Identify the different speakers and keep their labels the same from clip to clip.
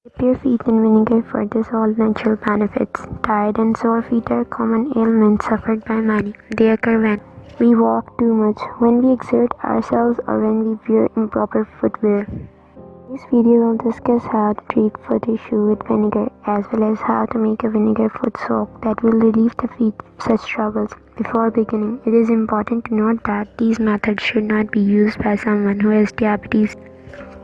Speaker 1: Dip your feet in vinegar for this all natural benefits. Tired and sore feet are common ailments suffered by many. They occur when we walk too much, when we exert ourselves, or when we wear improper footwear. This video will discuss how to treat foot issue with vinegar, as well as how to make a vinegar foot soak that will relieve the feet of such troubles. Before beginning, it is important to note that these methods should not be used by someone who has diabetes,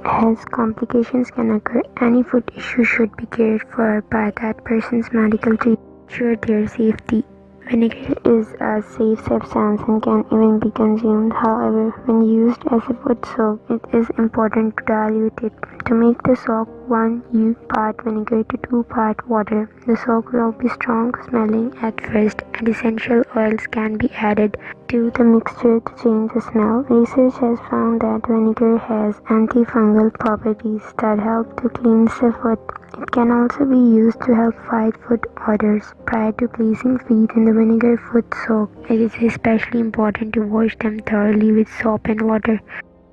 Speaker 1: as complications can occur. Any foot issue should be cared for by that person's medical treatment to ensure their safety. Vinegar is a safe substance and can even be consumed. However, when used as a foot soak, it is important to dilute it. To make the soak, 1 part vinegar to 2 part water. The soak will be strong smelling at first, and essential oils can be added to the mixture to change the smell. Research has found that vinegar has antifungal properties that help to cleanse the foot. It can also be used to help fight foot odors. Prior to placing feet in the vinegar foot soak, it is especially important to wash them thoroughly with soap and water.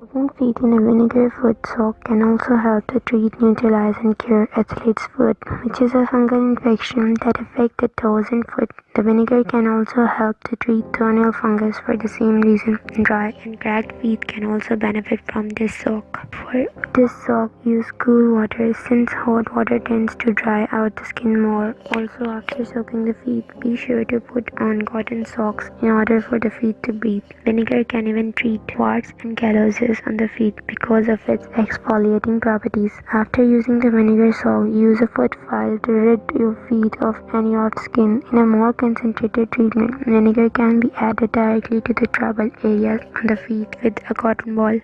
Speaker 1: Soaking feet in a vinegar foot soak can also help to treat, neutralize, and cure athlete's foot, which is a fungal infection that affects the toes and foot. The vinegar can also help to treat toenail fungus for the same reason. Dry and cracked feet can also benefit from this soak. For this soak, use cool water since hot water tends to dry out the skin more. Also, after soaking the feet, be sure to put on cotton socks in order for the feet to breathe. Vinegar can even treat warts and calluses on the feet because of its exfoliating properties. After using the vinegar soak, use a foot file to rid your feet of any rough skin. In a more concentrated treatment, vinegar can be added directly to the troubled areas on the feet with a cotton ball.